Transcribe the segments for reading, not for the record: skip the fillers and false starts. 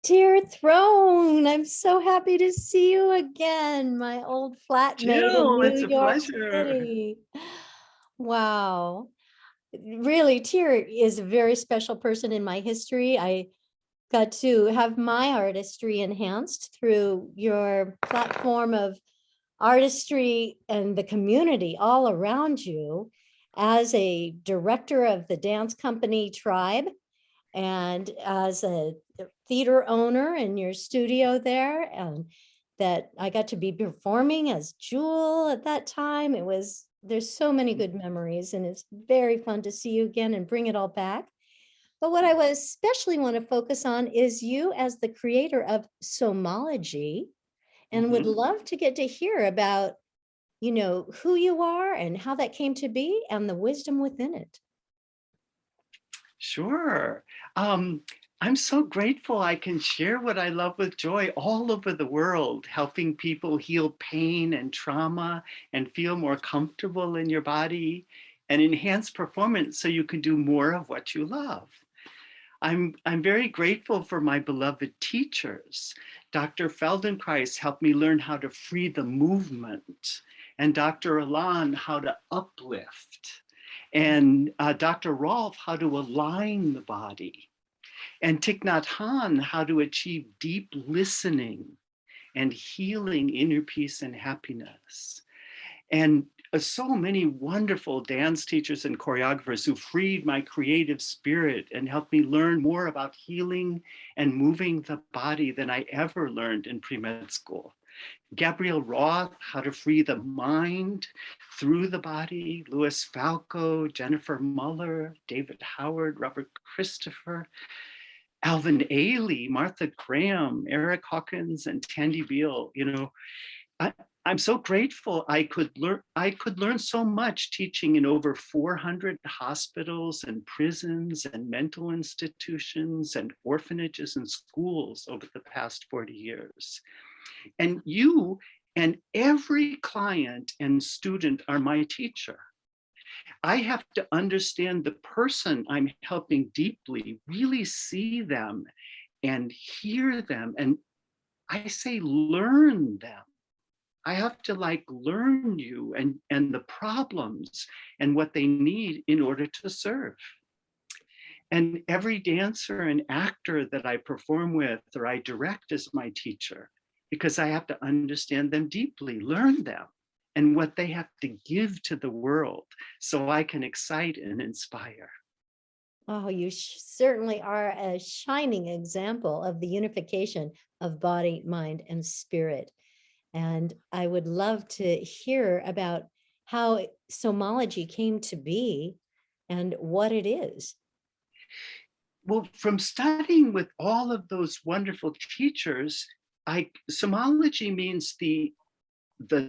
Tyr Throne, I'm so happy to see you again, my old flatmate in Jill, New it's a York pleasure. City. Wow. Really, Tyr is a very special person in my history. I got to have my artistry enhanced through your platform of artistry and the community all around you as a director of the dance company Tribe and as a theater owner in your studio there, and that I got to be performing as Jewel at that time. There's so many good memories, and it's very fun to see you again and bring it all back. But what I would especially want to focus on is you as the creator of Somology, and would Mhm. love to get to hear about, who you are and how that came to be and the wisdom within it. Sure. Um, I'm so grateful I can share what I love with joy all over the world, helping people heal pain and trauma and feel more comfortable in your body and enhance performance so you can do more of what you love. I'm very grateful for my beloved teachers. Dr. Feldenkrais helped me learn how to free the movement, and Dr. Alan how to uplift, and Dr. Rolf how to align the body, and Thich Nhat Hanh how to achieve deep listening and healing inner peace and happiness. And so many wonderful dance teachers and choreographers who freed my creative spirit and helped me learn more about healing and moving the body than I ever learned in pre-med school. Gabrielle Roth, how to free the mind through the body, Louis Falco, Jennifer Muller, David Howard, Robert Christopher, Alvin Ailey, Martha Graham, Eric Hawkins, and Tandy Beal. I, I'm so grateful I could learn so much teaching in over 400 hospitals and prisons and mental institutions and orphanages and schools over the past 40 years. And you and every client and student are my teacher. I have to understand the person I'm helping deeply, really see them and hear them. And I say, learn them. I have to learn you and the problems and what they need in order to serve. And every dancer and actor that I perform with or I direct is my teacher because I have to understand them deeply, learn them and what they have to give to the world so I can excite and inspire. Oh, you certainly are a shining example of the unification of body, mind, and spirit. And I would love to hear about how somology came to be and what it is. Well, from studying with all of those wonderful teachers, somology means the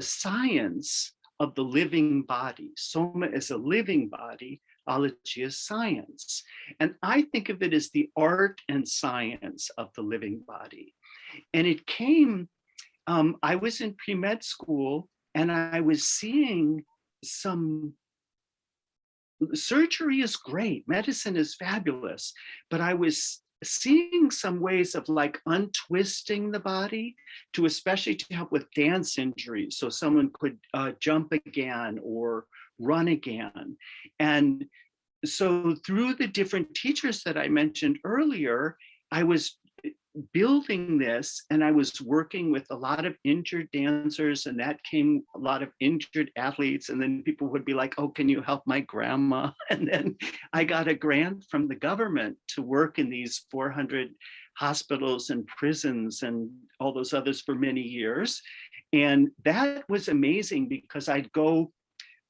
science of the living body. Soma is a living body, ology is science. And I think of it as the art and science of the living body. And it came, I was in pre-med school and I was seeing some surgery is great, medicine is fabulous, but I was seeing some ways of untwisting the body to especially to help with dance injuries so someone could jump again or run again. And so through the different teachers that I mentioned earlier, I was building this and I was working with a lot of injured dancers, and that came a lot of injured athletes. And then people would be like, oh, can you help my grandma? And then I got a grant from the government to work in these 400 hospitals and prisons and all those others for many years. And that was amazing because I'd go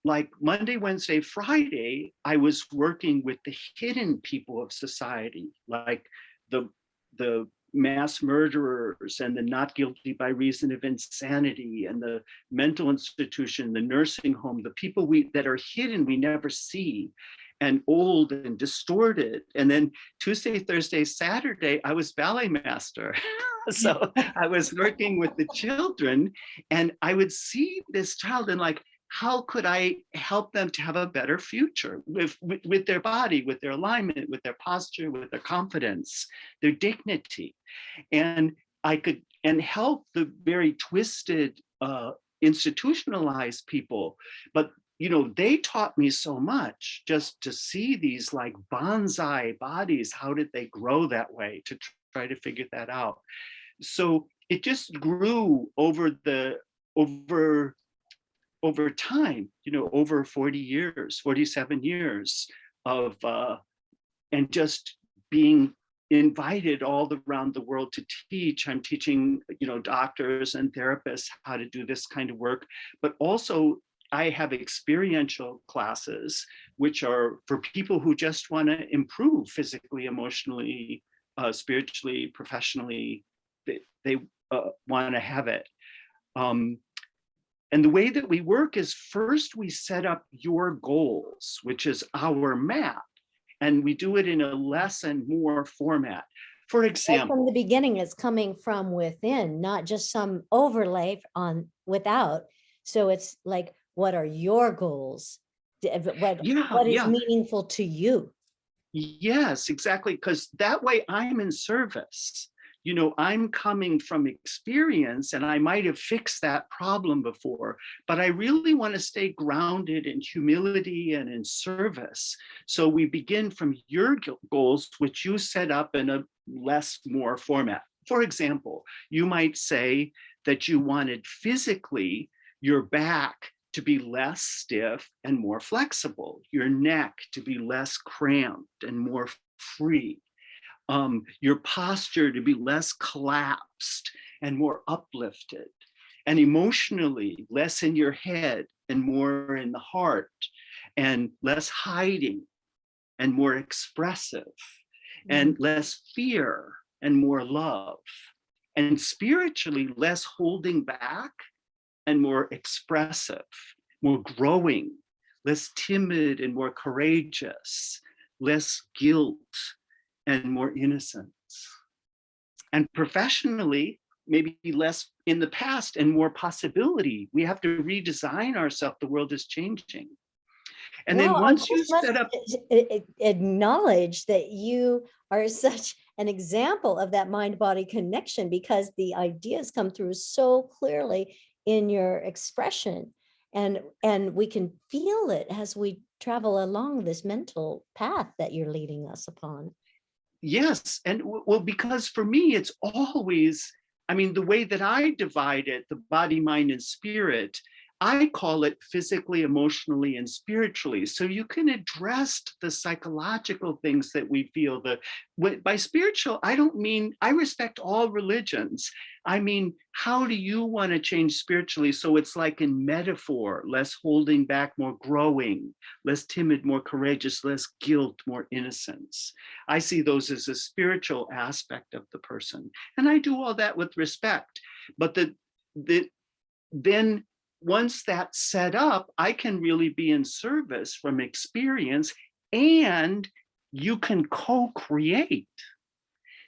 like Monday, Wednesday, Friday, I was working with the hidden people of society, like the the mass murderers and the not guilty by reason of insanity and the mental institution, the nursing home, the people that are hidden, we never see, and old and distorted. And then Tuesday, Thursday, Saturday, I was ballet master. So I was working with the children and I would see this child and how could I help them to have a better future with their body, with their alignment, with their posture, with their confidence, their dignity. And I could and help the very twisted, institutionalized people. But they taught me so much just to see these like bonsai bodies. How did they grow that way? To try to figure that out. So it just grew over over time, over 40 years, 47 years of and just being invited all around the world to teach. I'm teaching, doctors and therapists how to do this kind of work, but also I have experiential classes, which are for people who just want to improve physically, emotionally, spiritually, professionally. They want to have it. And the way that we work is first we set up your goals, which is our map, and we do it in a less and more format. For Right example, from the beginning, it's coming from within, not just some overlay on without. So it's like, what are your goals? yeah, What is yeah, meaningful to you? yes, exactly, because that way I'm in service. I'm coming from experience and I might have fixed that problem before, but I really want to stay grounded in humility and in service. So we begin from your goals, which you set up in a less more format. For example, you might say that you wanted physically your back to be less stiff and more flexible, your neck to be less cramped and more free, your posture to be less collapsed and more uplifted, and emotionally less in your head and more in the heart, and less hiding and more expressive, Mhm. and less fear and more love, and spiritually less holding back and more expressive, more growing, less timid and more courageous, less guilt and more innocence. And professionally, maybe less in the past and more possibility. We have to redesign ourselves. The world is changing. And then Wow, I once you just must set up, acknowledge that you are such an example of that mind-body connection, because the ideas come through so clearly in your expression, and we can feel it as we travel along this mental path that you're leading us upon. yes, and well, because for me, it's always, I mean, the way that I divide it, the body, mind, and spirit, I call it physically, emotionally, and spiritually. So you can address the psychological things that we feel. By spiritual, I don't mean, I respect all religions. I mean, how do you want to change spiritually? So it's like in metaphor, less holding back, more growing, less timid, more courageous, less guilt, more innocence. I see those as a spiritual aspect of the person. And I do all that with respect. But then once that's set up, I can really be in service from experience, and you can co-create.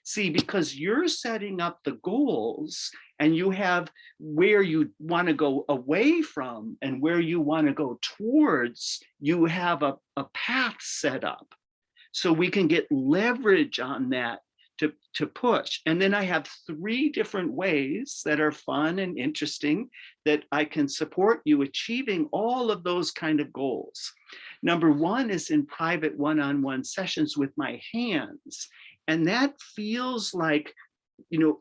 See, because you're setting up the goals and you have where you want to go away from and where you want to go towards, you have a path set up. So we can get leverage on that to push. And then I have 3 different ways that are fun and interesting that I can support you achieving all of those kind of goals. Number 1 is in private one-on-one sessions with my hands. And that feels like,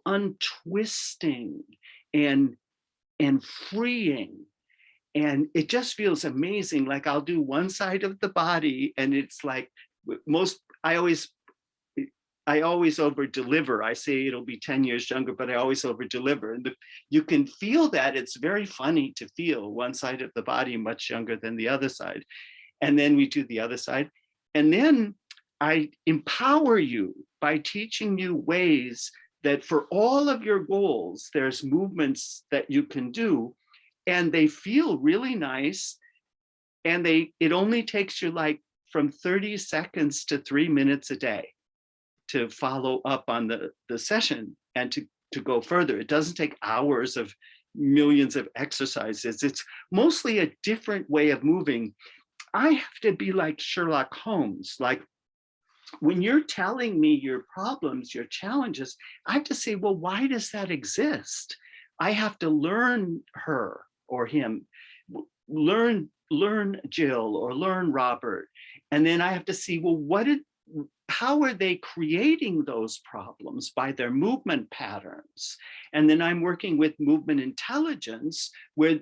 untwisting and freeing. And it just feels amazing. Like I'll do one side of the body and it's like most, I always over deliver. I say it'll be 10 years younger, but I always over deliver. And you can feel that. It's very funny to feel one side of the body much younger than the other side. And then we do the other side. And then I empower you by teaching you ways that for all of your goals, there's movements that you can do, and they feel really nice. And it only takes you like from 30 seconds to 3 minutes a day to follow up on the session and to go further. It doesn't take hours of millions of exercises. It's mostly a different way of moving. I have to be like Sherlock Holmes. Like when you're telling me your problems, your challenges, I have to say, well, why does that exist? I have to learn her or him, learn Jill or learn Robert. And then I have to see, well, how are they creating those problems by their movement patterns? And then I'm working with movement intelligence where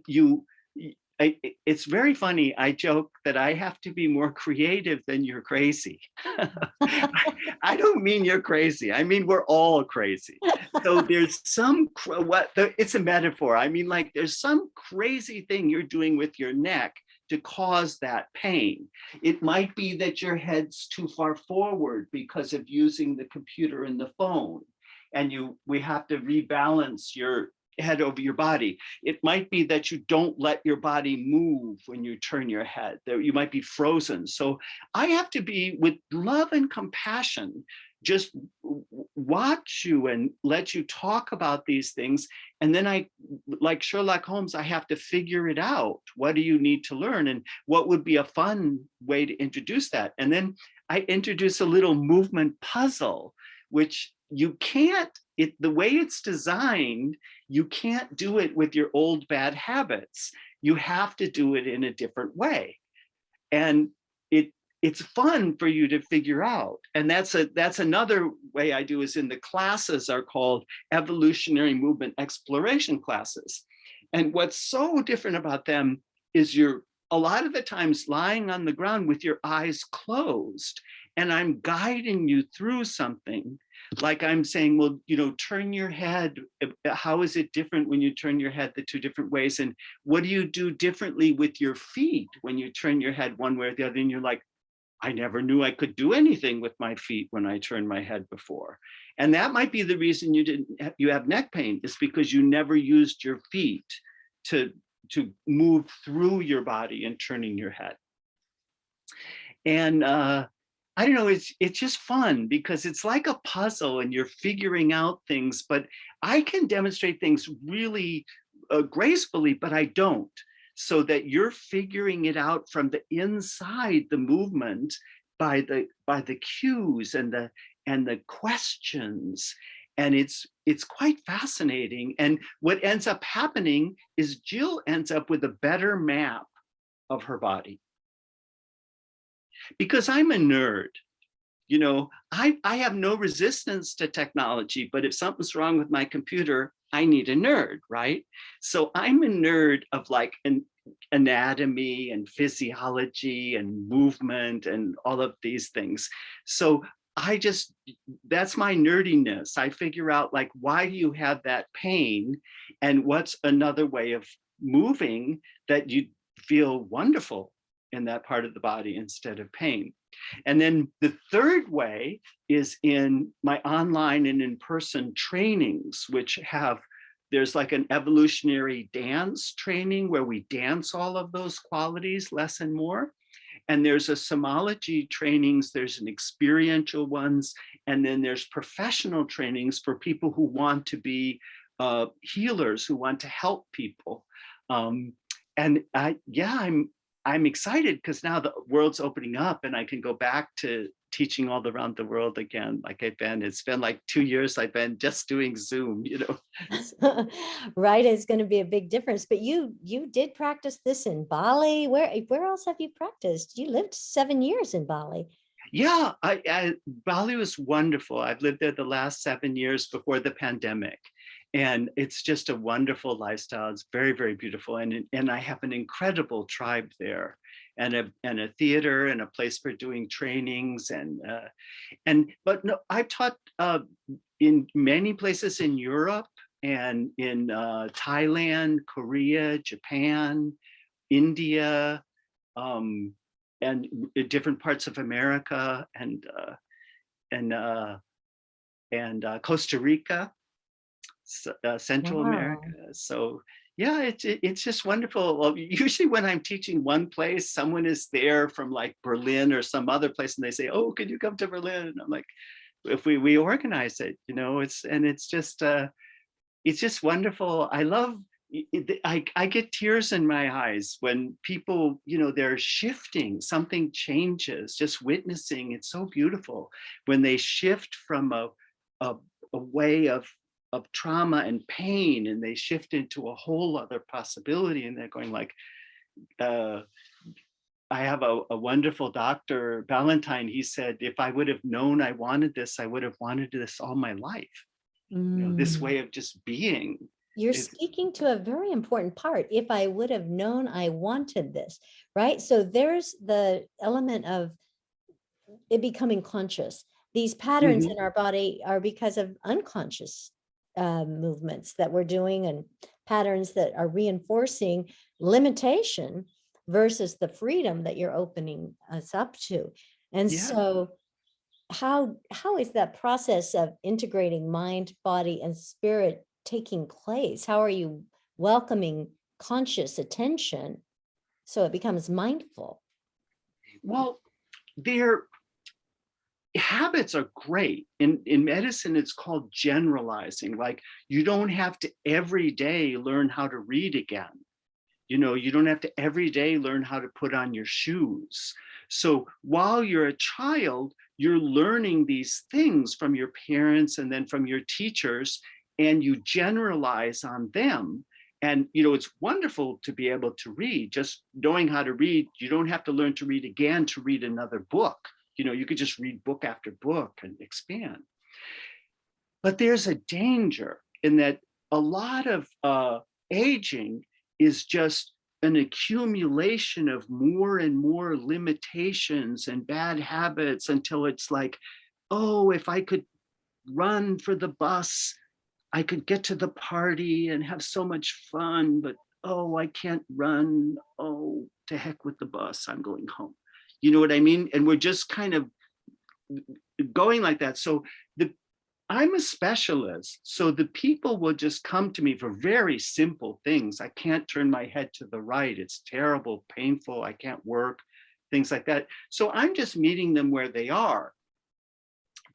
it's very funny. I joke that I have to be more creative than you're crazy. I don't mean you're crazy. I mean, we're all crazy. So there's it's a metaphor. I mean, like there's some crazy thing you're doing with your neck to cause that pain. It might be that your head's too far forward because of using the computer and the phone. And we have to rebalance your head over your body. It might be that you don't let your body move when you turn your head, that you might be frozen. So I have to be, with love and compassion, just watch you and let you talk about these things. And then like Sherlock Holmes, I have to figure it out. What do you need to learn? And what would be a fun way to introduce that? And then I introduce a little movement puzzle, which you can't, the way it's designed, you can't do it with your old bad habits. You have to do it in a different way. And it's fun for you to figure out. And that's another way I do is in the classes are called Evolutionary Movement Exploration classes. And what's so different about them is you're a lot of the times lying on the ground with your eyes closed, and I'm guiding you through something. Like I'm saying, well, turn your head. How is it different when you turn your head the two different ways? And what do you do differently with your feet when you turn your head one way or the other? And you're like, I never knew I could do anything with my feet when I turned my head before. And that might be the reason you have neck pain, is because you never used your feet to move through your body and turning your head. And I don't know, it's just fun because it's like a puzzle and you're figuring out things, but I can demonstrate things really gracefully, but I don't. So that you're figuring it out from the inside the movement by the cues and the questions. And it's quite fascinating. And what ends up happening is Jill ends up with a better map of her body. Because I'm a nerd, I have no resistance to technology, but if something's wrong with my computer, I need a nerd, right? So I'm a nerd of like an anatomy and physiology and movement and all of these things. So that's my nerdiness. I figure out like, why do you have that pain? And what's another way of moving that you feel wonderful in that part of the body instead of pain? And then the third way is in my online and in-person trainings, which there's like an evolutionary dance training where we dance all of those qualities, less and more. And there's a Somology trainings, there's an experiential ones, and then there's professional trainings for people who want to be healers, who want to help people. And I'm excited because now the world's opening up and I can go back to teaching all around the world again. Like it's been like 2 years I've been just doing Zoom, Right, it's going to be a big difference. But you did practice this in Bali. Where else have you practiced? You lived 7 years in Bali. Yeah, Bali was wonderful. I've lived there the last 7 years before the pandemic. And it's just a wonderful lifestyle. It's very, very beautiful. And I have an incredible tribe there, and a theater and a place for doing trainings. But no, I've taught in many places in Europe and in Thailand, Korea, Japan, India, and different parts of America and Costa Rica. Central America. So yeah, it's just wonderful. Well, usually when I'm teaching one place, someone is there from like Berlin or some other place, and they say, "Oh, can you come to Berlin?" And I'm like, "If we organize it, it's just wonderful." I love I get tears in my eyes when people, they're shifting, something changes, just witnessing. It's so beautiful when they shift from a, a way of trauma and pain, and they shift into a whole other possibility. And they're going like, uh, I have a wonderful doctor, Valentine. He said, if I would have known I wanted this, I would have wanted this all my life. This Mm. way of just being. You're It's, speaking to a very important part. If I would have known I wanted this, right? So there's the element of it becoming conscious. These patterns mhm. in our body are because of unconscious movements that we're doing and patterns that are reinforcing limitation versus the freedom that you're opening us up to. And Yeah. so how is that process of integrating mind, body, and spirit taking place? How are you welcoming conscious attention so it becomes mindful? Well, their habits are great. In medicine, it's called generalizing. Like, you don't have to every day learn how to read again. You don't have to every day learn how to put on your shoes. So while you're a child, you're learning these things from your parents and then from your teachers, and you generalize on them. And it's wonderful to be able to read. Just knowing how to read, you don't have to learn to read again to read another book. You could just read book after book and expand. But there's a danger in that a lot of aging is just an accumulation of more and more limitations and bad habits until it's like, oh, if I could run for the bus, I could get to the party and have so much fun, but oh, I can't run. Oh, to heck with the bus. I'm going home. You know what I mean? And we're just kind of going like that. So the I'm a specialist, so the people will just come to me for very simple things. I can't turn my head to the right. It's terrible, painful. I can't work, things like that. So I'm just meeting them where they are.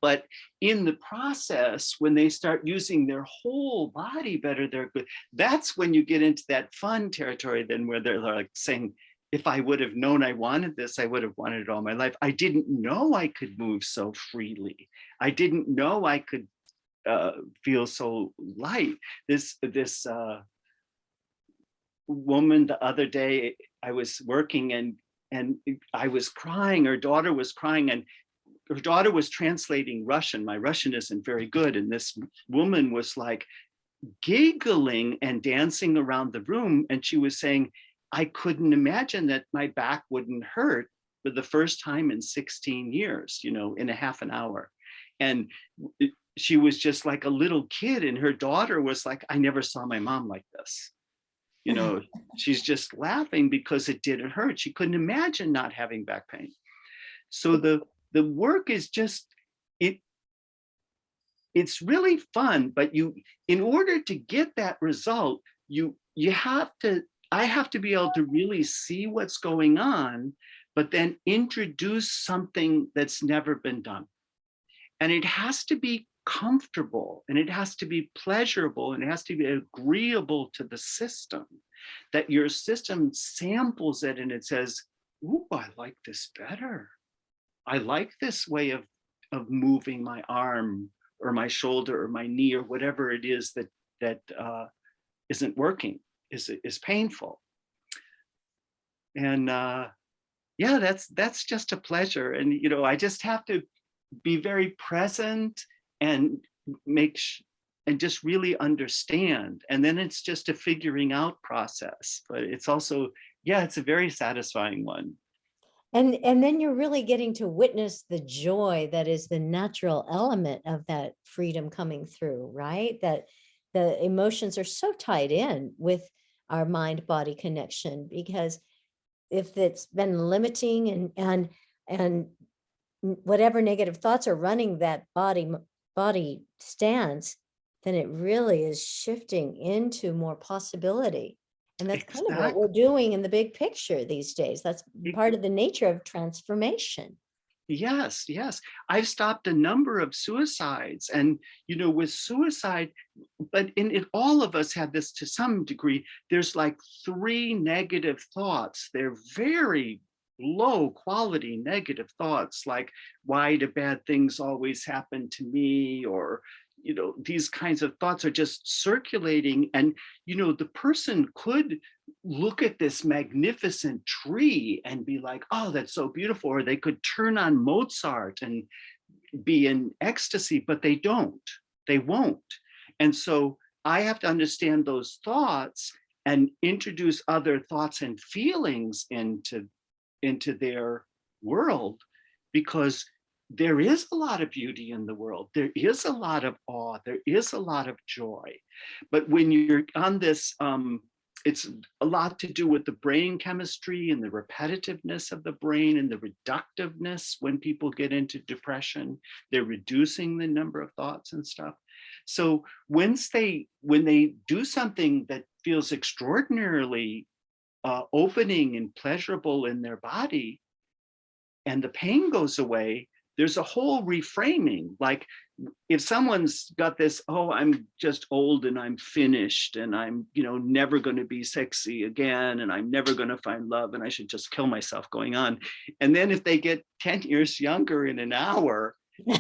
But in the process, when they start using their whole body better, they're good. That's when you get into that fun territory, then, where they're like saying, if I would have known I wanted this, I would have wanted it all my life. I didn't know I could move so freely. I didn't know I could uh, feel so light. This woman the other day, I was working, and I was crying. Her daughter was crying, and her daughter was translating Russian. My Russian isn't very good, and this woman was like giggling and dancing around the room, and she was saying, I couldn't imagine that my back wouldn't hurt for the first time in 16 years, in a half an hour. And she was just like a little kid, and her daughter was like, I never saw my mom like this. You know, she's just laughing because it didn't hurt. She couldn't imagine not having back pain. So the work is just, it it's really fun, but in order to get that result, you have to I have to be able to really see what's going on, but then introduce something that's never been done. And it has to be comfortable, and it has to be pleasurable, and it has to be agreeable to the system, that your system samples it and it says, ooh, I like this better. I like this way of moving my arm or my shoulder or my knee or whatever it is that isn't working, is painful. And yeah, that's just a pleasure. And I just have to be very present and make and just really understand. And then it's just a figuring out process. But it's also, yeah, it's a very satisfying one. And then you're really getting to witness the joy that is the natural element of that freedom coming through, right? That the emotions are so tied in with our mind body connection, because if it's been limiting and whatever negative thoughts are running that body stance, then it really is shifting into more possibility. And that's kind of what Exactly. we're doing in the big picture these days. That's part of the nature of transformation. Yes, yes. I've stopped a number of suicides. And, with suicide, but in it, all of us have this to some degree. There's like three negative thoughts. They're very low quality negative thoughts, like, why do bad things always happen to me? Or, these kinds of thoughts are just circulating. And, the person could look at this magnificent tree and be like, oh, that's so beautiful. Or they could turn on Mozart and be in ecstasy, but they don't. They won't. And so I have to understand those thoughts and introduce other thoughts and feelings into their world, because there is a lot of beauty in the world. There is a lot of awe. There is a lot of joy. But when you're on this, it's a lot to do with the brain chemistry and the repetitiveness of the brain and the reductiveness. When people get into depression, they're reducing the number of thoughts and stuff. So when they do something that feels extraordinarily opening and pleasurable in their body, and the pain goes away, there's a whole reframing. Like, if someone's got this, oh, I'm just old and I'm finished and I'm, never going to be sexy again and I'm never going to find love and I should just kill myself going on. And then if they get 10 years younger in an hour,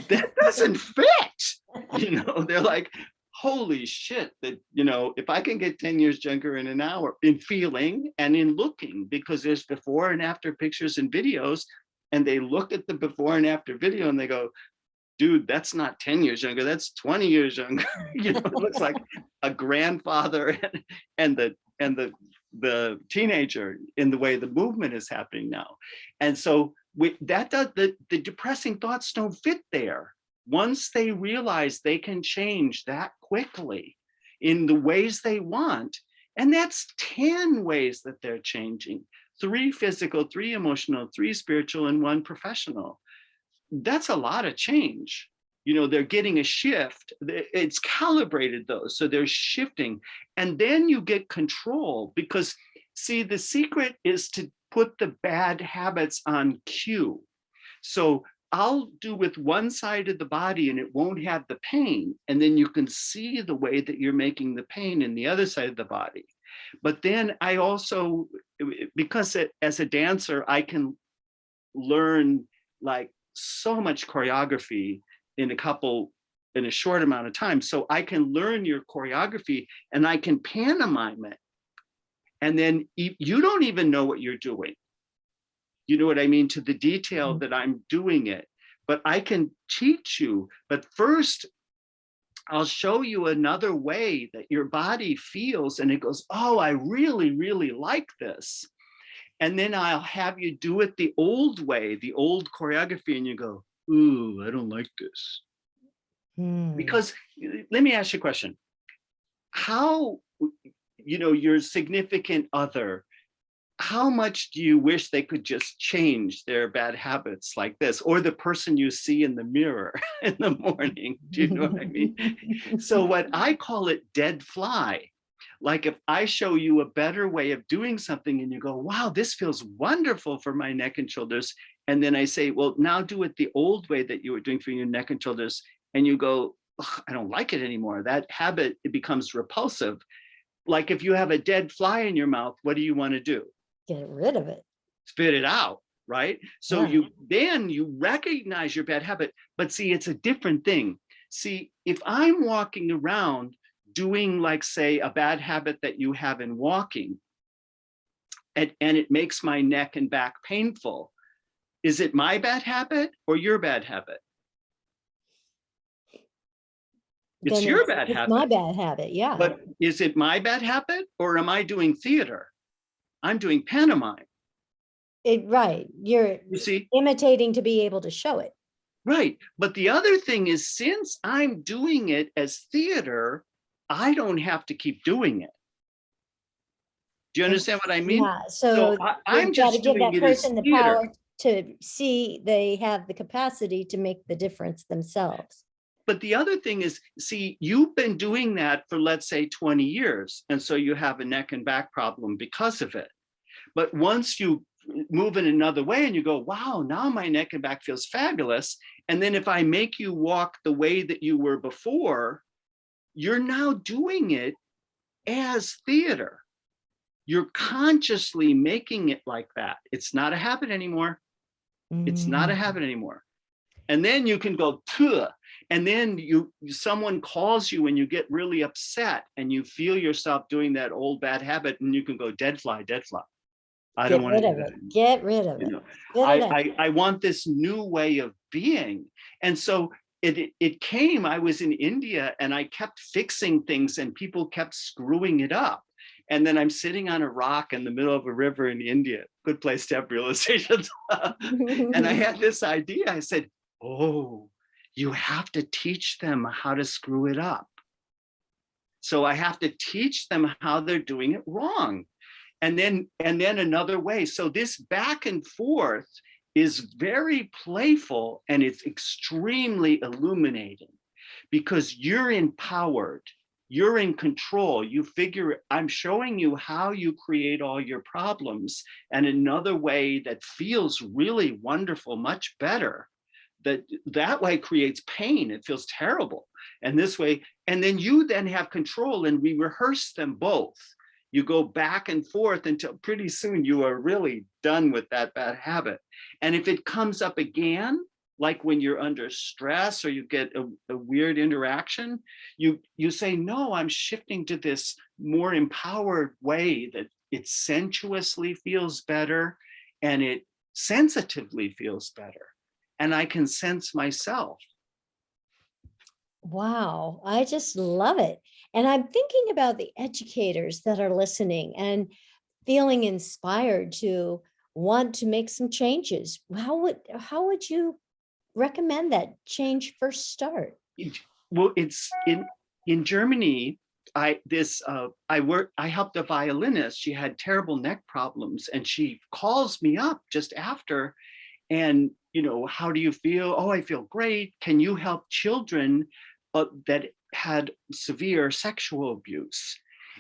that doesn't fit. They're like, holy shit, that, if I can get 10 years younger in an hour, in feeling and in looking, because there's before and after pictures and videos, and they look at the before and after video and they go, dude, that's not 10 years younger, that's 20 years younger. It looks like a grandfather and the teenager in the way the movement is happening now. And so the depressing thoughts don't fit there. Once they realize they can change that quickly in the ways they want, and that's 10 ways that they're changing, 3 physical, 3 emotional, 3 spiritual, and 1 professional. That's a lot of change. They're getting a shift. It's calibrated though, so they're shifting. And then you get control, because see, the secret is to put the bad habits on cue. So I'll do with one side of the body and it won't have the pain. And then you can see the way that you're making the pain in the other side of the body. But then I also, because as a dancer, I can learn like so much choreography in a short amount of time. So I can learn your choreography and I can pantomime it. And then you don't even know what you're doing. You know what I mean? To the detail that I'm doing it. But I can teach you. But first, I'll show you another way that your body feels, and it goes, oh, I really, really like this. And then I'll have you do it the old way, the old choreography, and you go, ooh, I don't like this. Because let me ask you a question. How, your significant other, how much do you wish they could just change their bad habits like this? Or the person you see in the mirror in the morning, do you know what I mean? So what I call it, dead fly. Like, if I show you a better way of doing something and you go, wow, this feels wonderful for my neck and shoulders. And then I say, well, now do it the old way that you were doing for your neck and shoulders. And you go, I don't like it anymore. That habit, it becomes repulsive. Like, if you have a dead fly in your mouth, what do you want to do? Get rid of it. Spit it out, right? So you recognize your bad habit, but see, it's a different thing. See, if I'm walking around doing, like, say, a bad habit that you have in walking, and it makes my neck and back painful, is it my bad habit or your bad habit? It's your bad habit. It's my bad habit, yeah. But is it my bad habit, or am I doing theater? I'm doing pantomime. Right. You see, imitating to be able to show it. Right. But the other thing is, since I'm doing it as theater, I don't have to keep doing it. Do you understand what I mean? Yeah. So I'm just doing give that person the theater. power to see they have the capacity to make the difference themselves. But the other thing is, see, you've been doing that for, let's say, 20 years. And so you have a neck and back problem because of it. But once you move in another way and you go, wow, now my neck and back feels fabulous. And then if I make you walk the way that you were before, you're now doing it as theater. You're consciously making it like that. It's not a habit anymore. It's not a Mm. habit anymore. And then you can go, tuh, and then someone calls you and you get really upset and you feel yourself doing that old bad habit, and you can go, dead fly, dead fly. I don't Get want to rid do of that it. anymore. Get rid of You it. know, Spit it out. I want this new way of being. And so it came, I was in India and I kept fixing things and people kept screwing it up. And then I'm sitting on a rock in the middle of a river in India, good place to have realizations. And I had this idea. I said, oh, you have to teach them how to screw it up. So I have to teach them how they're doing it wrong. And then another way. So this back and forth is very playful and it's extremely illuminating because you're empowered, you're in control. You figure, I'm showing you how you create all your problems, and another way that feels really wonderful, much better. That way creates pain. It feels terrible. And this way, and then you then have control, and we rehearse them both. You go back and forth until pretty soon you are really done with that bad habit. And if it comes up again, like when you're under stress or you get a weird interaction, you say, no, I'm shifting to this more empowered way that it sensuously feels better and it sensitively feels better. And I can sense myself. Wow, I just love it. And I'm thinking about the educators that are listening and feeling inspired to want to make some changes. How would you recommend that change first start? Well, it's in Germany. I helped a violinist. She had terrible neck problems, and she calls me up just after, and how do you feel? Oh, I feel great. Can you help children that had severe sexual abuse?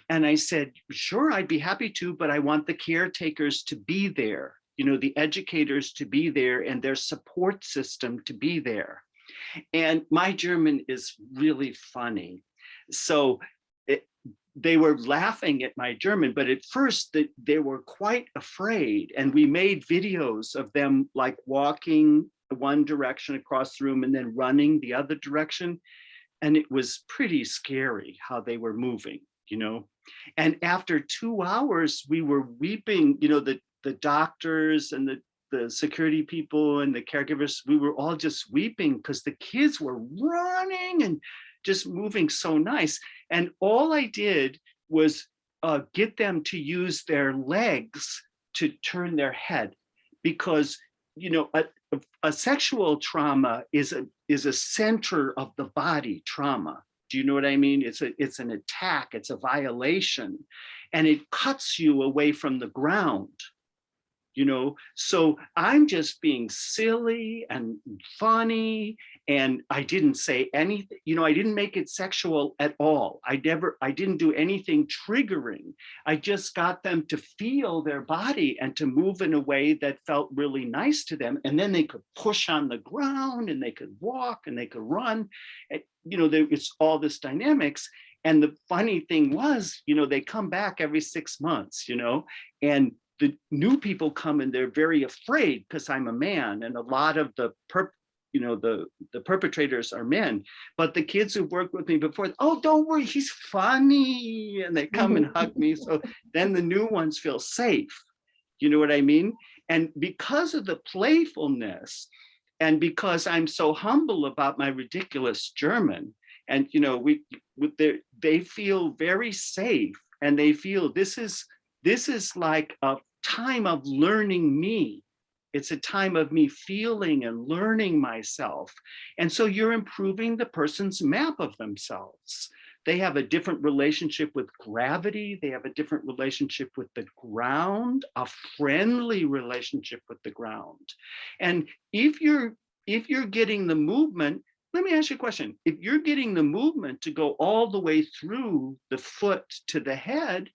And I said, sure, I'd be happy to, but I want the caretakers to be there, the educators to be there, and their support system to be there. And my German is really funny. So they were laughing at my German, but at first they were quite afraid. And we made videos of them like walking one direction across the room and then running the other direction. And it was pretty scary how they were moving. And after 2 hours, we were weeping, the doctors and the security people and the caregivers, we were all just weeping because the kids were running and just moving so nice. And all I did was get them to use their legs to turn their head, because a sexual trauma is a center of the body trauma. Do you know what I mean? It's an attack, it's a violation, and it cuts you away from the ground. So I'm just being silly and funny, and I didn't say anything, I didn't make it sexual at all. I didn't do anything triggering. I just got them to feel their body and to move in a way that felt really nice to them, and then they could push on the ground and they could walk and they could run. It's all this dynamics. And the funny thing was, they come back every 6 months, and the new people come and they're very afraid because I'm a man, and a lot of the perpetrators are men. But the kids who worked with me before, oh, don't worry, he's funny, and they come and hug me. So then the new ones feel safe. You know what I mean? And because of the playfulness, and because I'm so humble about my ridiculous German, and they feel very safe, and they feel this is like a time of learning me. It's a time of me feeling and learning myself. And so you're improving the person's map of themselves. They have a different relationship with gravity. They have a different relationship with the ground, a friendly relationship with the ground. And if you're getting the movement, let me ask you a question. If you're getting the movement to go all the way through the foot to the head,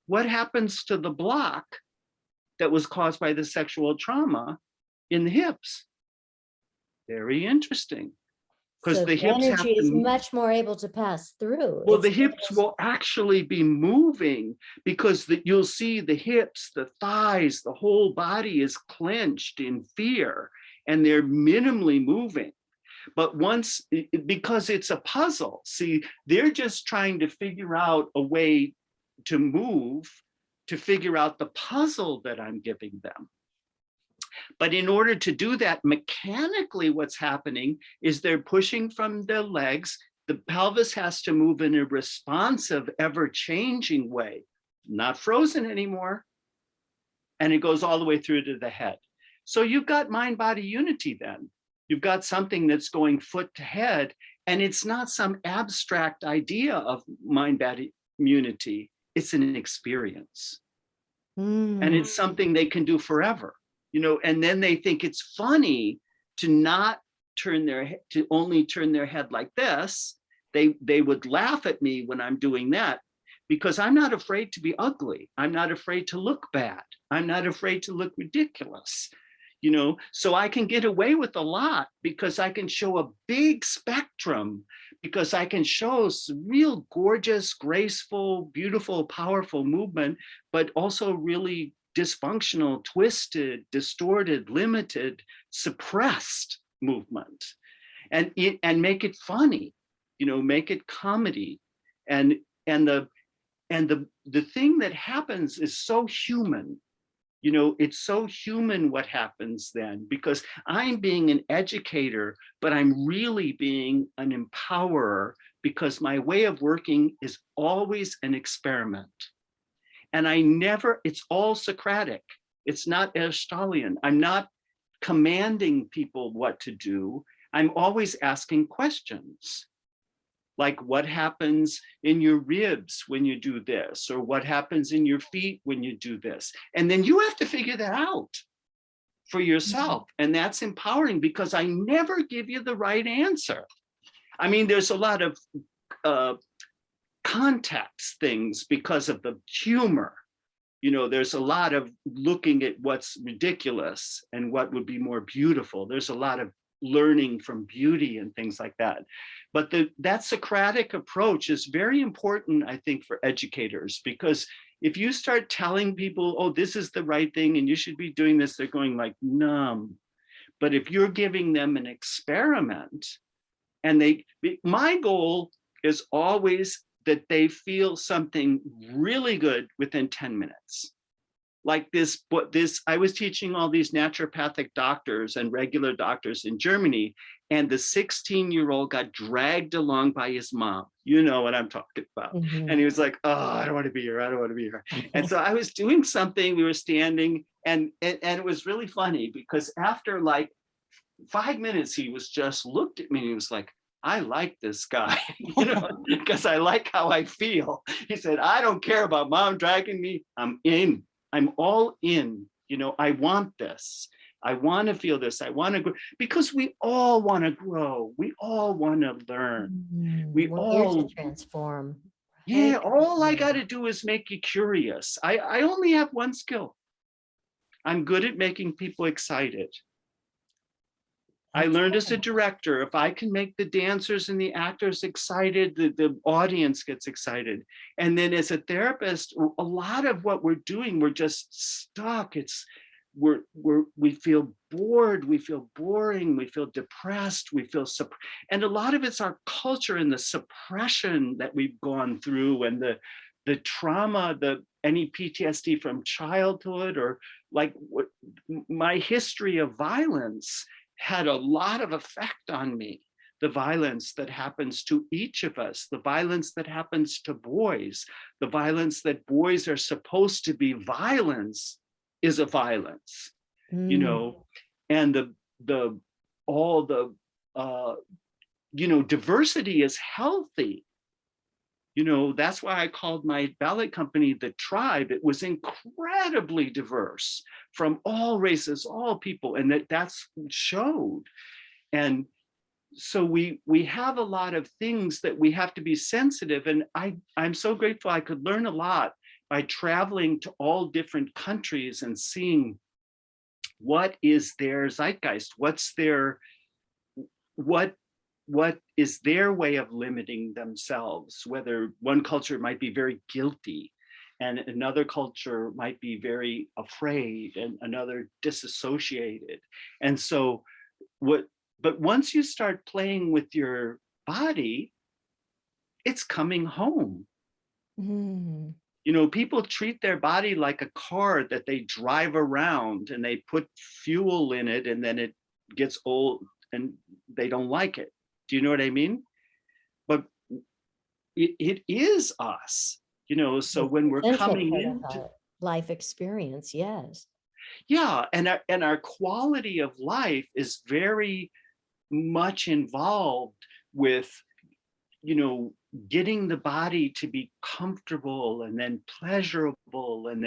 what happens to the block that was caused by the sexual trauma in the hips. Very interesting, because So the the hips energy have is to, much more able to pass through. well, the hips will actually be moving because you'll see the hips, the thighs, the whole body is clenched in fear and they're minimally moving. But once, because it's a puzzle, see, they're just trying to figure out a way to move, to figure out the puzzle that I'm giving them. But in order to do that mechanically, what's happening is they're pushing from their legs. The pelvis has to move in a responsive, ever-changing way, not frozen anymore. And it goes all the way through to the head. So you've got mind-body unity then. You've got something that's going foot to head, and it's not some abstract idea of mind-body unity. It's an experience. And it's something they can do forever. And then they think it's funny to not turn their head, to only turn their head like this. They would laugh at me when I'm doing that, because I'm not afraid to be ugly. I'm not afraid to look bad. I'm not afraid to look ridiculous. So I can get away with a lot because I can show a big spectrum, because I can show some real gorgeous, graceful, beautiful, powerful movement, but also really dysfunctional, twisted, distorted, limited, suppressed movement, and make it funny, make it comedy. And the thing that happens is so human. It's so human what happens then, because I'm being an educator, but I'm really being an empowerer, because my way of working is always an experiment. And it's all Socratic. It's not Aristotelian. I'm not commanding people what to do. I'm always asking questions. Like, what happens in your ribs when you do this? Or what happens in your feet when you do this? And then you have to figure that out for yourself. And that's empowering, because I never give you the right answer. I mean, there's a lot of context things because of the humor. There's a lot of looking at what's ridiculous and what would be more beautiful. There's a lot of learning from beauty and things like that. But that Socratic approach is very important, I think, for educators, because if you start telling people, oh, this is the right thing and you should be doing this, they're going like numb. But if you're giving them an experiment, and my goal is always that they feel something really good within 10 minutes. Like I was teaching all these naturopathic doctors and regular doctors in Germany, and the 16-year-old got dragged along by his mom. You know what I'm talking about. And he was like, oh, I don't want to be here. I don't want to be here. And so I was doing something, we were standing, and it was really funny, because after like 5 minutes, he was just looked at me and he was like, I like this guy, because I like how I feel. He said, I don't care about mom dragging me. I'm in. I'm all in. I want this. I want to feel this. I want to grow, because we all want to grow. We all want to learn. We're here to transform. Yeah, all I got to do is make you curious. I only have one skill. I'm good at making people excited. I learned as a director, if I can make the dancers and the actors excited, the audience gets excited. And then as a therapist, a lot of what we're doing, we're just stuck. We feel bored, we feel boring, we feel depressed, and a lot of it's our culture and the suppression that we've gone through, and the trauma, any PTSD from childhood, or like my history of violence had a lot of effect on me. The violence that happens to each of us, the violence that happens to boys, the violence that boys are supposed to be violence is a violence, and diversity is healthy. That's why I called my ballet company The Tribe. It was incredibly diverse from all races, all people, and that's showed. And so we have a lot of things that we have to be sensitive. And I'm so grateful I could learn a lot by traveling to all different countries and seeing what is their zeitgeist, what what is their way of limiting themselves, whether one culture might be very guilty and another culture might be very afraid and another disassociated. And so what but once you start playing with your body, it's coming home. Mm. People treat their body like a car that they drive around and they put fuel in it and then it gets old and they don't like it. Do you know what I mean? But it is us, so It's when an we're essential coming part of into, our life experience, yes. yeah, and our quality of life is very much involved with, you know, getting the body to be comfortable and then pleasurable and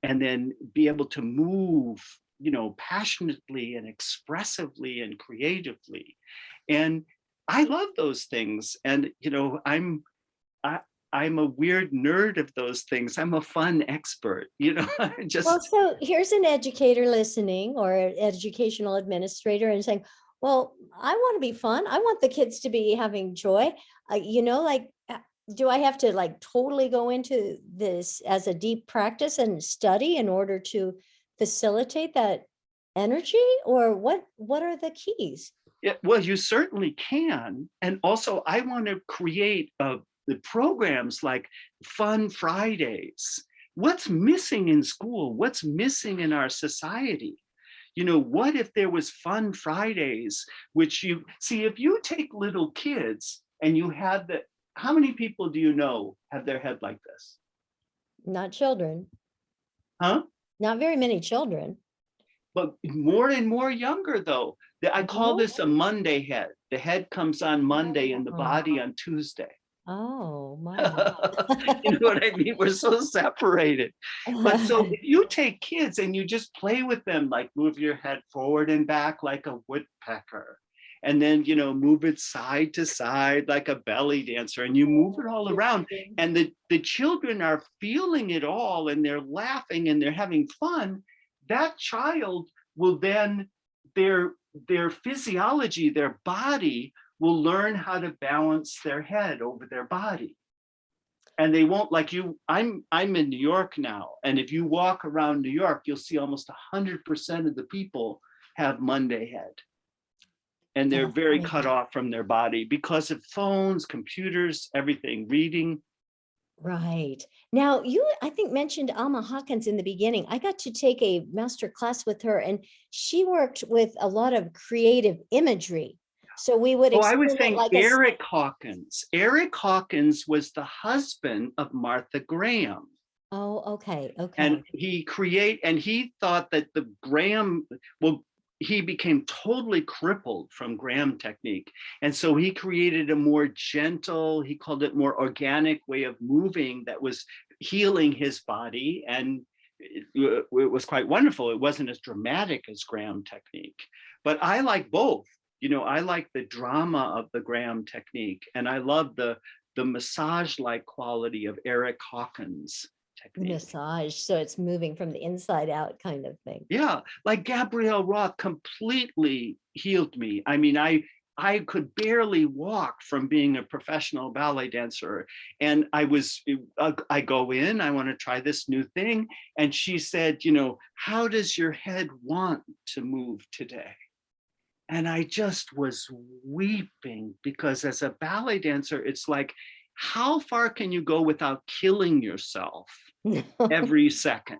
then be able to move, passionately and expressively and creatively. And I love those things. And I, I'm a weird nerd of those things. I'm a fun expert, Well, just so here's an educator listening or an educational administrator and saying, well, I want to be fun. I want the kids to be having joy. Do I have to like totally go into this as a deep practice and study in order to facilitate that energy? Or what are the keys? yeah, well, you certainly can. And also, I want to create the programs like Fun Fridays. What's missing in school? What's missing in our society? What if there was Fun Fridays, which you see, if you take little kids and you have how many people do you know have their head like this? Not children, Huh? not very many children. But more and more younger, though. I call Oh, this a Monday head. The head comes on Monday and the oh, body on Tuesday. oh my. You know what I mean? We're so separated. But so if you take kids and you just play with them, like move your head forward and back like a woodpecker, and then, move it side to side like a belly dancer, and you move it all around. And the children are feeling it all and they're laughing and they're having fun. That child will then, their physiology, their body will learn how to balance their head over their body. And they won't, like you. I'm in New York now, and if you walk around New York, you'll see almost 100% of the people have Monday head, and they're very cut Definitely. off from their body because of phones, computers, everything, reading. Right. Now, you, I think, mentioned Alma Hawkins in the beginning. I got to take a master class with her, and she worked with a lot of creative imagery. So we would Oh, I was experiment saying like a, Eric Hawkins. Eric Hawkins was the husband of Martha Graham. oh, okay, And okay. he thought that the Graham, well, he became totally crippled from Graham technique. And so he created a more gentle, he called it more organic way of moving that was healing his body. And it was quite wonderful. It wasn't as dramatic as Graham technique, but I like both. I like the drama of the Graham technique, and I love the massage-like quality of Eric Hawkins technique. Massage. So it's moving from the inside out kind of thing. Yeah, like Gabrielle Roth completely healed me. I mean, I could barely walk from being a professional ballet dancer, and I go in, I want to try this new thing, and she said, how does your head want to move today? And I just was weeping because as a ballet dancer, it's like, how far can you go without killing yourself every second?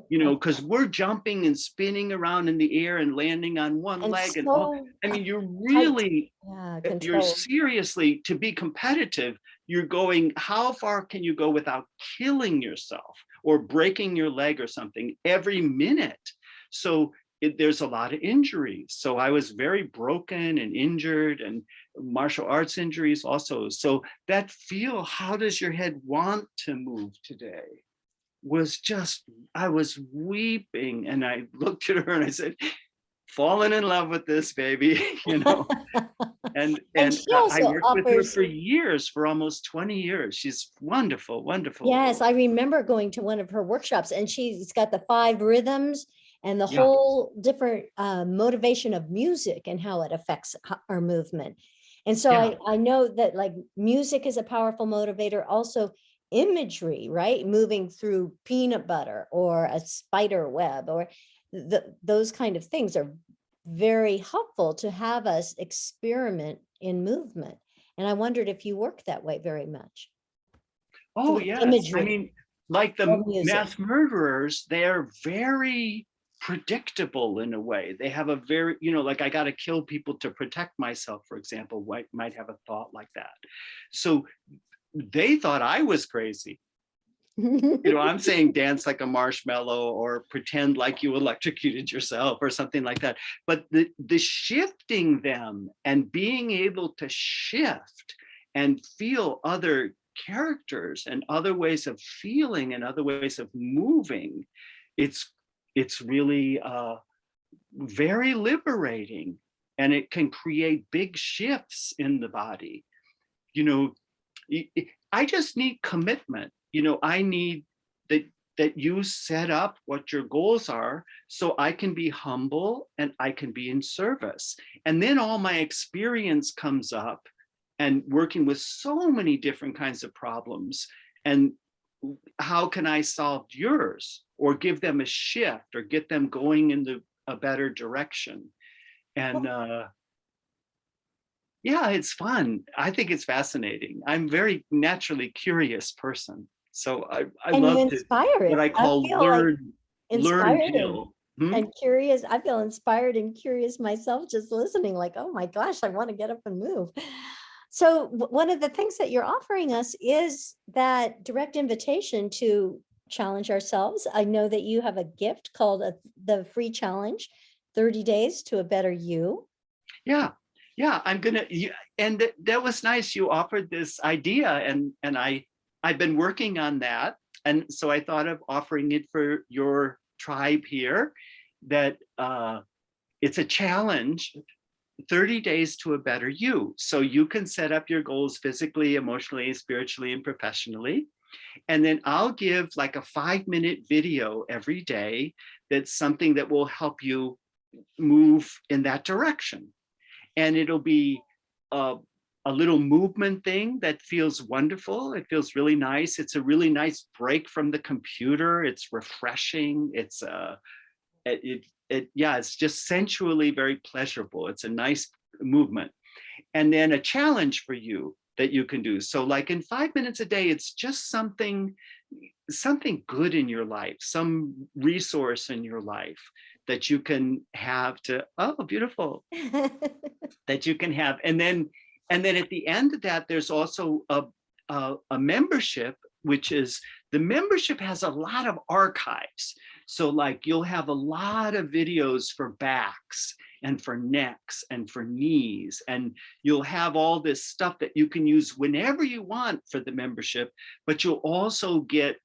Because we're jumping and spinning around in the air and landing on one And leg and all. so I mean, tight. Yeah, you're control. seriously, to be competitive, you're going, how far can you go without killing yourself or breaking your leg or something every minute? So there's a lot of injuries. So I was very broken and injured, and martial arts injuries also. So that feel, how does your head want to move today? Was just, I was weeping, and I looked at her and I said, falling in love with this baby, And And she I also worked with her offers, for years, for almost 20 years. She's wonderful, wonderful. yes, I remember going to one of her workshops, and she's got the 5 rhythms and the Yeah, whole different motivation of music and how it affects our movement. And so yeah. I know that like music is a powerful motivator, also imagery, right? Moving through peanut butter or a spider web or those kind of things are very helpful to have us experiment in movement. And I wondered if you work that way very much Oh, through yes. I imagery mean, like or the music. mass murderers, they're very predictable in a way. They have a very, like I got to kill people to protect myself, for example, might have a thought like that. So they thought I was crazy. I'm saying dance like a marshmallow or pretend like you electrocuted yourself or something like that. But the shifting them and being able to shift and feel other characters and other ways of feeling and other ways of moving, it's it's really very liberating, and it can create big shifts in the body. you know I just need commitment. I need that you set up what your goals are so I can be humble and I can be in service. And then all my experience comes up and working with so many different kinds of problems. And how can I solve yours or give them a shift or get them going in a better direction? And yeah, it's fun. I think it's fascinating. I'm very naturally curious person. So I And you love to inspire what it. I I call feel like learn inspired Jill. Hmm? and curious. I feel inspired and curious myself just listening, like, oh my gosh, I want to get up and move. So one of the things that you're offering us is that direct invitation to challenge ourselves. I know that you have a gift called the free challenge, 30 days to a better you. Yeah, yeah. And that was nice. You offered this idea, and I've been working on that, and so I thought of offering it for your tribe here. That it's a challenge. 30 days to a better you. So you can set up your goals physically, emotionally, spiritually, and professionally. And then I'll give like a 5-minute video every day that's something that will help you move in that direction. And it'll be a, a little movement thing that feels wonderful. It feels really nice. It's a really nice break from the computer. It's refreshing. Yeah, it's just sensually very pleasurable. It's a nice movement. And then a challenge for you that you can do. So like in 5 minutes a day, it's just something good in your life, some resource in your life that you can have to, oh, beautiful, that you can have. And then at the end of that, there's also a membership, which is the membership has a lot of archives. So like you'll have a lot of videos for backs and for necks and for knees, and you'll have all this stuff that you can use whenever you want for the membership, but you'll also get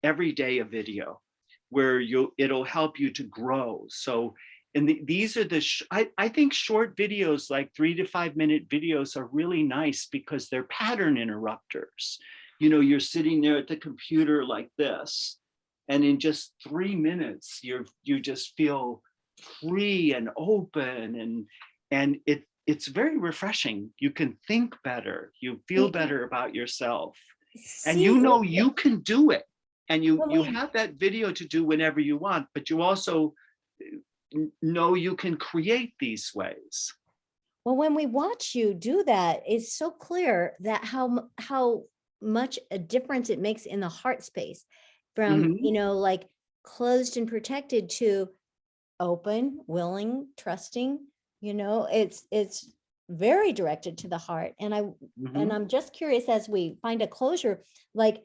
every day a video where it'll help you to grow. So and these are I think short videos, like 3 to 5 minute videos, are really nice because they're pattern interrupters. You're sitting there at the computer like this, and in just 3 minutes, you just feel free and open, and it's very refreshing. You can think better, you feel better about yourself, and See, you can do it. And when you we have that video to do whenever you want, but you also know you can create these ways. Well, when we watch you do that, it's so clear that how much a difference it makes in the heart space from, Hmm. like closed and protected to open, willing, trusting, it's very directed to the heart. And Hmm. I'm just curious, as we find a closure, like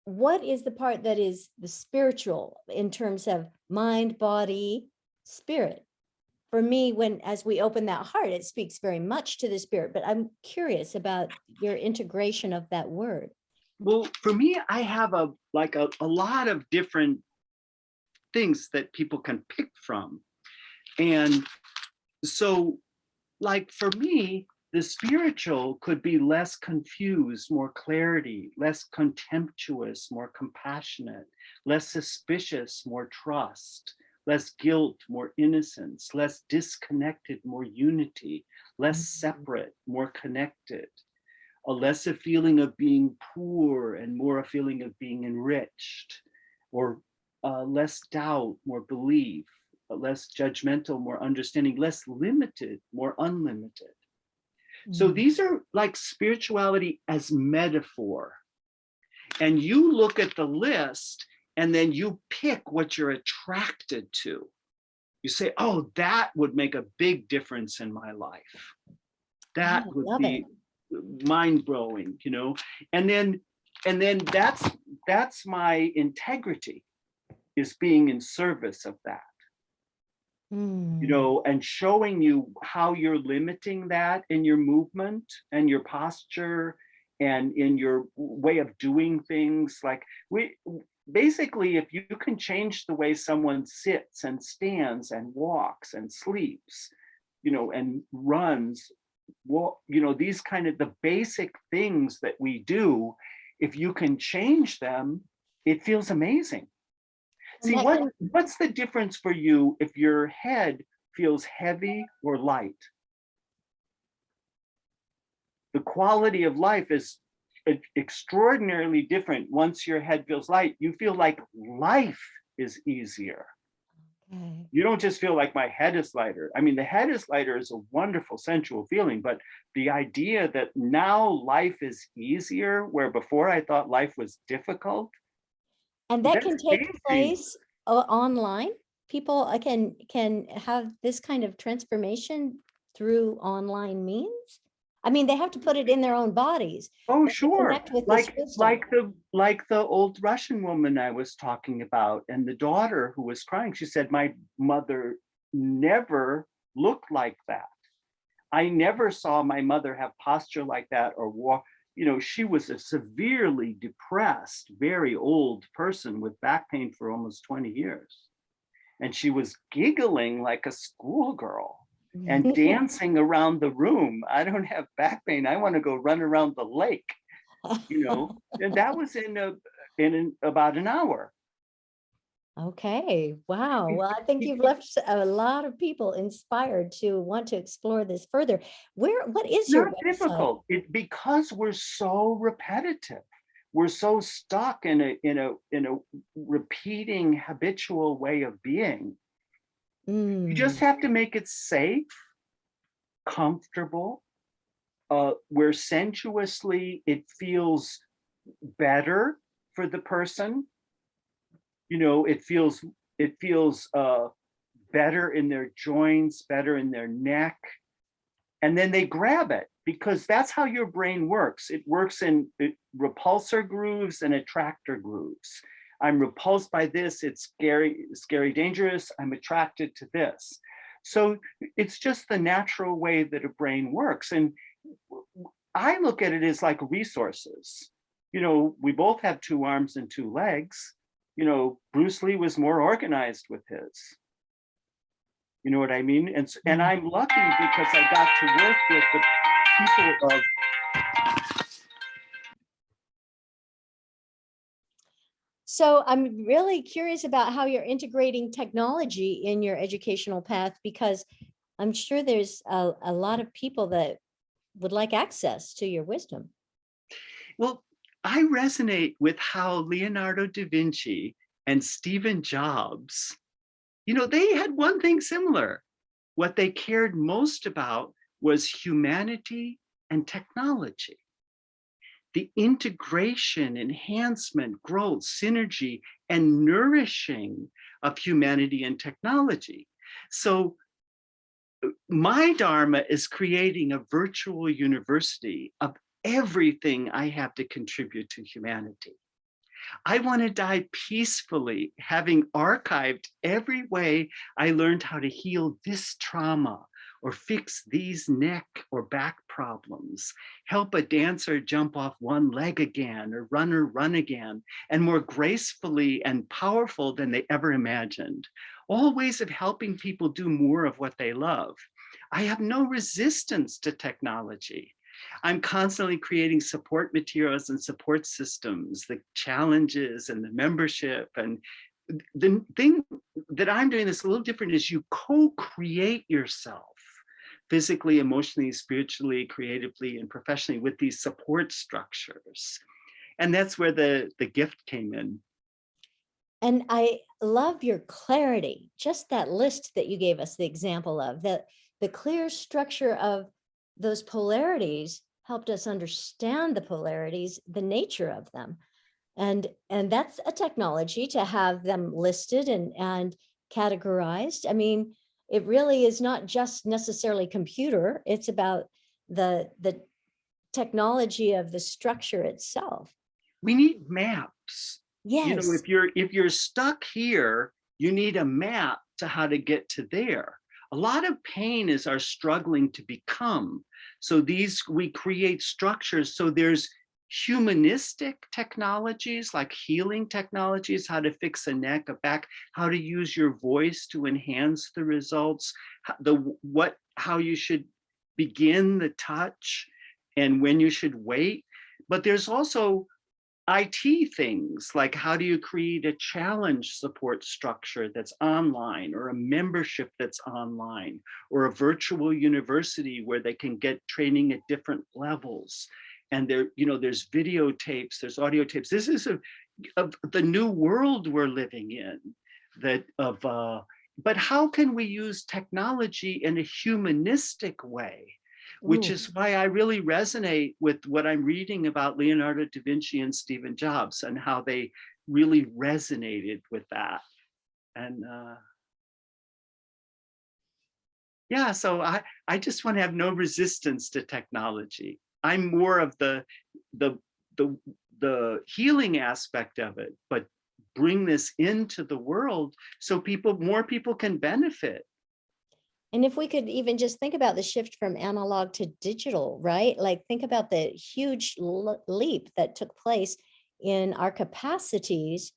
what is the part that is the spiritual in terms of mind, body, spirit? For me, as we open that heart, it speaks very much to the spirit, but I'm curious about your integration of that word. Well, for me, I have a lot of different things that people can pick from. And so, like for me, The spiritual could be less confused, more clarity, less contemptuous, more compassionate, less suspicious, more trust, less guilt, more innocence, less disconnected, more unity, less separate, more connected, a less a feeling of being poor and more a feeling of being enriched, or less doubt, more belief, less judgmental, more understanding, less limited, more unlimited. So Mm. these are like spirituality as metaphor. And you look at the list and then you pick what you're attracted to. You say, oh, that would make a big difference in my life. Yeah, That would love it. be mind-blowing, you know. And then that's my integrity, is being in service of that. You Mm. know, and showing you how you're limiting that in your movement and your posture and in your way of doing things. Like, we basically, if you can change the way someone sits and stands and walks and sleeps, you know, and runs, well, you know, these kind of the basic things that we do, if you can change them, it feels amazing. And See, that can, what's the difference for you if your head feels heavy or light? The quality of life is extraordinarily different once your head feels light. You feel like life is easier. okay. You don't just feel like my head is lighter. I mean, the head is lighter is a wonderful sensual feeling, but the idea that now life is easier, where before I thought life was difficult, And that that's can take game changing. place online. People can have this kind of transformation through online means. I mean, they have to put it in their own bodies, Oh, but to sure. connect with this wisdom. Like the old Russian woman I was talking about, and the daughter who was crying. She said, my mother never looked like that. I never saw my mother have posture like that or walk. You know, she was a severely depressed, very old person with back pain for almost 20 years. And she was giggling like a schoolgirl and dancing around the room. I don't have back pain. I want to go run around the lake, you know. And that was in about an hour. Okay, wow. Well, I think you've left a lot of people inspired to want to explore this further. What is your Not website? difficult. It because we're so repetitive. We're so stuck in a repeating habitual way of being. You just Mm. have to make it safe, comfortable, where sensuously it feels better for the person. You know, it feels better in their joints, better in their neck, and then they grab it, because that's how your brain works. It works in repulsor grooves and attractor grooves. I'm repulsed by this, it's scary, dangerous. I'm attracted to this. So it's just the natural way that a brain works. And I look at it as like resources. You know, we both have 2 arms and 2 legs. You know, Bruce Lee was more organized with his. You know what I mean? And Mm. I'm lucky because I got to work with the people of. So I'm really curious about how you're integrating technology in your educational path, because I'm sure there's a lot of people that would like access to your wisdom. Well, I resonate with how Leonardo da Vinci and Stephen Jobs, you know, they had one thing similar. What they cared most about was humanity and technology. The integration, enhancement, growth, synergy, and nourishing of humanity and technology. So my Dharma is creating a virtual university of everything I have to contribute to humanity. I want to die peacefully, having archived every way I learned how to heal this trauma or fix these neck or back problems, help a dancer jump off one leg again or runner run again, and more gracefully and powerful than they ever imagined. All ways of helping people do more of what they love. I have no resistance to technology. I'm constantly creating support materials and support systems, the challenges and the membership. And the thing that I'm doing that's a little different is you co-create yourself physically, emotionally, spiritually, creatively, and professionally with these support structures. And that's where the gift came in. And I love your clarity, just that list that you gave us the example of, that the clear structure of those polarities helped us understand the polarities, the nature of them. And that's a technology to have them listed and categorized. I mean, it really is not just necessarily computer, it's about the technology of the structure itself. We need maps. Yes. If you're stuck here, you need a map to how to get to there. A lot of pain is our struggling to become. So we create structures. So there's humanistic technologies like healing technologies, how to fix a neck, a back, how to use your voice to enhance the results, how you should begin the touch and when you should wait. But there's also IT things like how do you create a challenge support structure that's online, or a membership that's online, or a virtual university where they can get training at different levels. And there's videotapes, there's audio tapes. This is of the new world we're living in. But how can we use technology in a humanistic way? Which Ooh. is why I really resonate with what I'm reading about Leonardo da Vinci and Steve Jobs and how they really resonated with that. And yeah, so I just want to have no resistance to technology. I'm more of the healing aspect of it, but bring this into the world so more people can benefit. And if we could even just think about the shift from analog to digital, right? Like think about the huge leap that took place in our capacities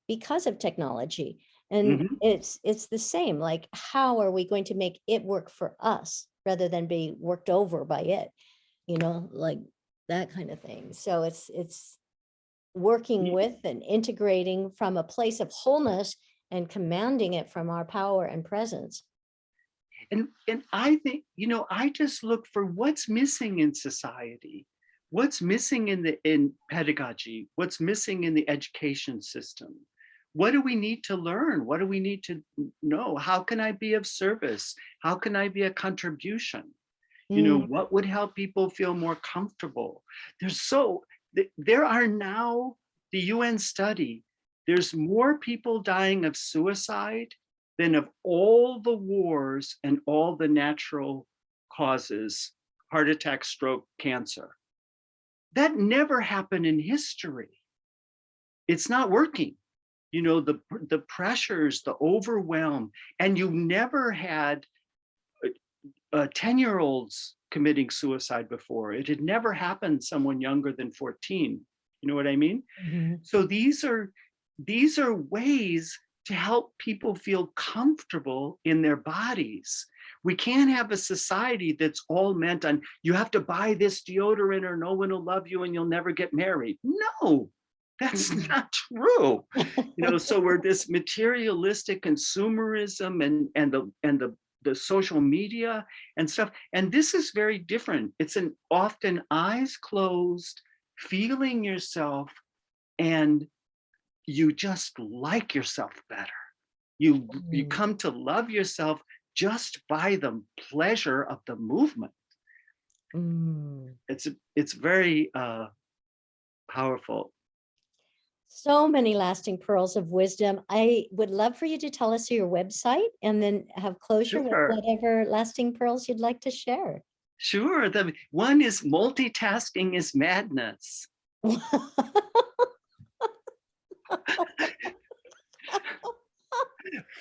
because of technology. And Mhm. it's the same, like how are we going to make it work for us rather than be worked over by it, like that kind of thing. So it's working with and integrating from a place of wholeness and commanding it from our power and presence. And I think, I just look for what's missing in society, what's missing in pedagogy, what's missing in the education system. What do we need to learn? What do we need to know? How can I be of service? How can I be a contribution? Mm. What would help people feel more comfortable? There are now, the UN study, there's more people dying of suicide than of all the wars and all the natural causes, heart attack, stroke, cancer. That never happened in history. It's not working. The pressures, the overwhelm, and you never had 10-year-olds committing suicide before. It had never happened someone younger than 14. You know what I mean? Mhm. So these are ways to help people feel comfortable in their bodies. We can't have a society that's all meant on, you have to buy this deodorant or no one will love you and you'll never get married. No, that's Mhm. not true. So we're this materialistic consumerism and the social media and stuff. And this is very different. It's an often eyes closed, feeling yourself, and you just like yourself better. You Mm. come to love yourself just by the pleasure of the movement. Mm. It's very powerful. So many lasting pearls of wisdom. I would love for you to tell us your website and then have closure with Sure. whatever lasting pearls you'd like to share. Sure. The one is multitasking is madness.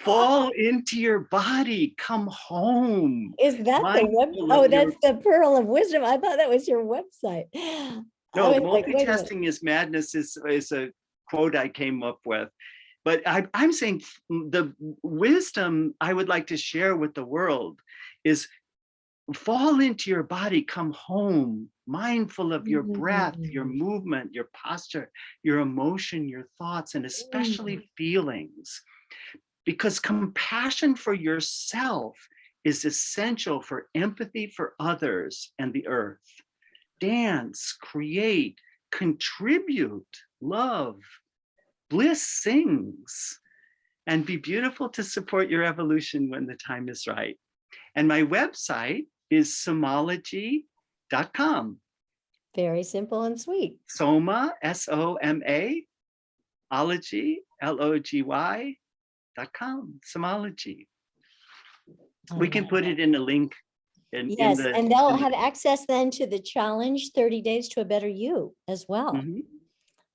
Fall into your body. Come home. Is that the web? Mindful of Oh, your that's the pearl of wisdom. I thought that was your website. I No, was like, wait a minute. multitasking is madness is a quote I came up with. But I'm saying the wisdom I would like to share with the world is fall into your body, come home, mindful of your breath, your Mm, movement, your posture, your emotion, your thoughts, and mm. especially feelings. Because compassion for yourself is essential for empathy for others and the earth. Dance, create, contribute, love, bliss sings, and be beautiful to support your evolution when the time is right. And my website is somology.com. Very simple and sweet. Soma, S-O-M-A, ology, Logy.com, Somology. We I can love put it. it in the link in Yes, the, and they'll have access then to the challenge 30 days to a better you as well. Mhm.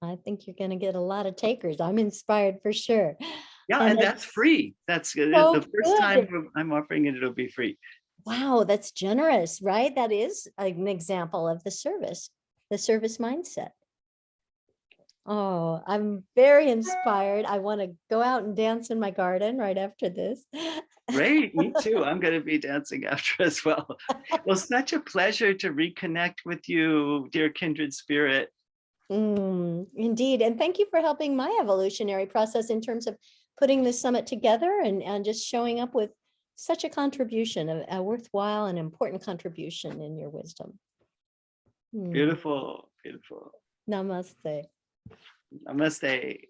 I think you're going to get a lot of takers. I'm inspired for sure. Yeah, And and that's it's free. That's the so first time good. I'm offering it, it'll be free. Wow, that's generous, right? That is an example of the service mindset. Oh, I'm very inspired. I want to go out and dance in my garden right after this. Great, me too. I'm going to be dancing after as well. Well, such a pleasure to reconnect with you, dear kindred spirit. Indeed. And thank you for helping my evolutionary process in terms of putting this summit together and just showing up with such a contribution, a worthwhile and important contribution in your wisdom. Beautiful, beautiful. Namaste. Namaste.